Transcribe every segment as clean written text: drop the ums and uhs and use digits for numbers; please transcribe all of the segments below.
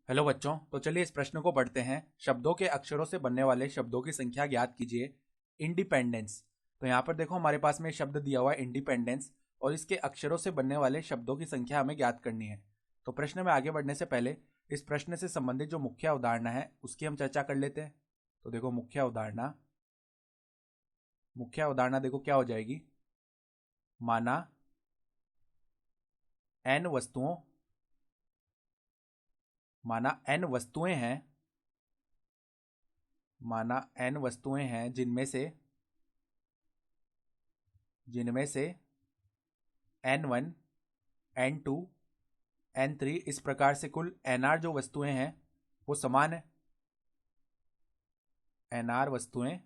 Hello बच्चों, तो चलिए इस प्रश्न को पढ़ते हैं। शब्दों के अक्षरों से बनने वाले शब्दों की संख्या ज्ञात कीजिए। इंडिपेंडेंस। तो यहाँ पर देखो हमारे पास में शब्द दिया हुआ है इंडिपेंडेंस, और इसके अक्षरों से बनने वाले शब्दों की संख्या हमें ज्ञात करनी है। तो प्रश्न में आगे बढ़ने से पहले इस प्रश्न से संबंधित जो मुख्य अवधारणा है उसकी हम चर्चा कर लेते हैं। तो देखो मुख्य अवधारणा देखो क्या हो जाएगी। माना एन वस्तुओं माना एन वस्तुएं हैं माना एन वस्तुएं हैं जिनमें से N1, N2, N3 इस प्रकार से कुल NR जो वस्तुएं हैं वो समान है। NR वस्तुएं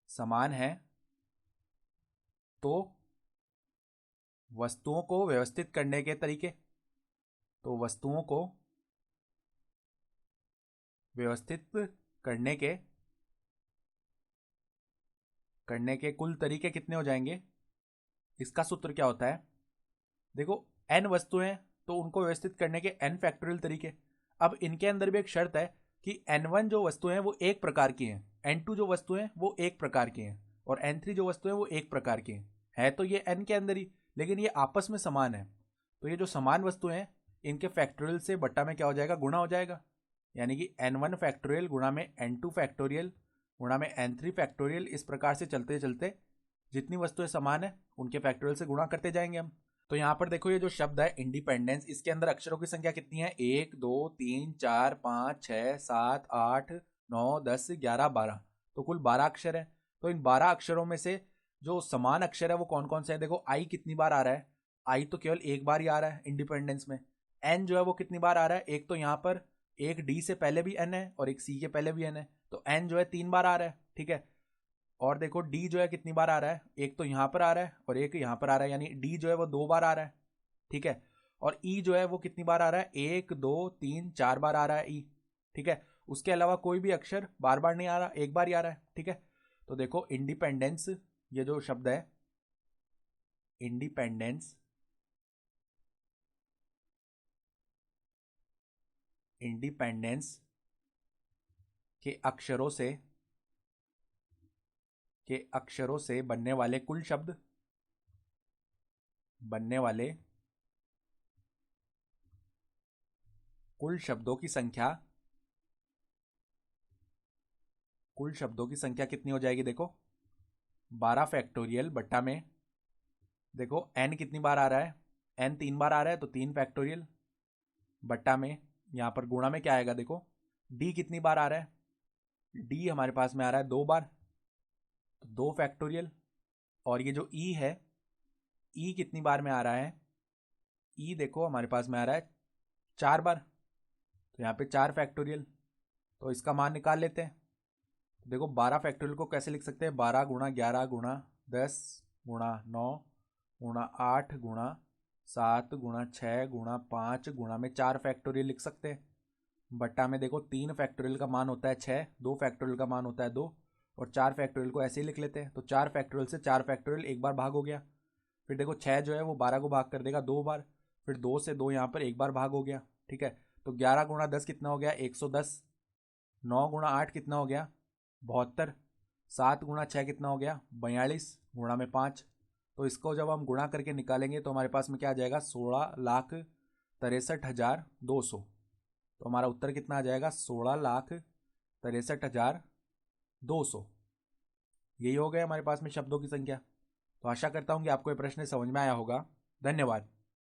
समान हैं, तो वस्तुओं को व्यवस्थित करने के तरीके तो वस्तुओं को व्यवस्थित करने के करने के कुल तरीके कितने हो जाएंगे। इसका सूत्र क्या होता है। देखो n वस्तुएं, तो उनको व्यवस्थित करने के n फैक्टोरियल तरीके। अब इनके अंदर भी एक शर्त है कि n1 जो वस्तुएं हैं वो एक प्रकार की हैं, n2 जो वस्तुएं हैं वो एक प्रकार की हैं, और n3 जो वस्तुएं हैं वो एक प्रकार की हैं। है तो ये n के अंदर ही, लेकिन ये आपस में समान है। तो ये जो समान वस्तुएं हैं इनके फैक्टोरियल से बट्टा में क्या हो जाएगा, गुणा हो जाएगा। यानी कि n1 फैक्टोरियल गुणा में n2 फैक्टोरियल गुणा में n3 फैक्टोरियल, इस प्रकार से चलते चलते जितनी वस्तुएं समान है उनके फैक्टोरियल से गुणा करते जाएंगे हम। तो यहाँ पर देखो ये जो शब्द है इंडिपेंडेंस, इसके अंदर अक्षरों की संख्या कितनी है, 1, 2, 3, 4, 5, 6, 7, 8, 9, 10, 11, 12। तो कुल 12 अक्षर है। तो इन 12 अक्षरों में से जो समान अक्षर है वो कौन कौन से है। देखो आई कितनी बार आ रहा है, आई तो केवल एक बार ही आ रहा है इंडिपेंडेंस में। एन जो है वो कितनी बार आ रहा है, एक तो यहाँ पर एक डी से पहले भी एन है और एक सी के पहले भी एन है, तो एन जो है 3 बार आ रहा है। ठीक है। और देखो डी जो है कितनी बार आ रहा है, एक तो यहाँ पर आ रहा है और एक यहाँ पर आ रहा है, यानी डी जो है वो 2 बार आ रहा है। ठीक है। और ई जो है वो कितनी बार आ रहा है, 1, 2, 3, 4 बार आ रहा है ई। ठीक है। उसके अलावा कोई भी अक्षर बार बार नहीं आ रहा, एक बार ही आ रहा है। ठीक है। तो देखो इंडिपेंडेंस, ये जो शब्द है इंडिपेंडेंस, इंडिपेंडेंस के अक्षरों से बनने वाले कुल शब्दों की संख्या कितनी हो जाएगी। देखो 12 फैक्टोरियल बट्टा में, देखो n कितनी बार आ रहा है, n 3 बार आ रहा है तो 3 फैक्टोरियल बट्टा में, यहाँ पर गुणा में क्या आएगा। देखो d कितनी बार आ रहा है, d हमारे पास में आ रहा है 2 बार, तो 2 फैक्टोरियल। और ये जो e है, e कितनी बार में आ रहा है, e देखो हमारे पास में आ रहा है 4 बार, तो यहाँ पे 4 फैक्टोरियल। तो इसका मान निकाल लेते हैं। तो देखो 12 फैक्टोरियल को कैसे लिख सकते हैं, 12 गुणा 11 गुणा 10 गुणा 9 गुणा 8 गुणा 7 गुणा 6 गुणा में 4 फैक्टोरियल लिख सकते हैं। बट्टा में देखो 3 फैक्टोरियल का मान होता है 6, 2 फैक्टोरियल का मान होता है 2, और 4 फैक्टोरियल को ऐसे ही लिख लेते हैं। तो 4 फैक्टोरियल से 4 फैक्टोरियल एक बार भाग हो गया। फिर देखो 6 जो है वो 12 को भाग कर देगा 2 बार, फिर 2 से 2 यहाँ पर एक बार भाग हो गया। ठीक है। तो 11 गुणा 10 कितना हो गया, 110। 9 गुणा 8 कितना हो गया, 72। 7 गुणा 6 कितना हो गया, 42 गुणा में 5। तो इसको जब हम गुणा करके निकालेंगे तो हमारे पास में क्या आ जाएगा, 16,63,200। तो हमारा उत्तर कितना आ जाएगा, 16,63,200। यही हो गया हमारे पास में शब्दों की संख्या। तो आशा करता हूँ कि आपको ये प्रश्न समझ में आया होगा। धन्यवाद।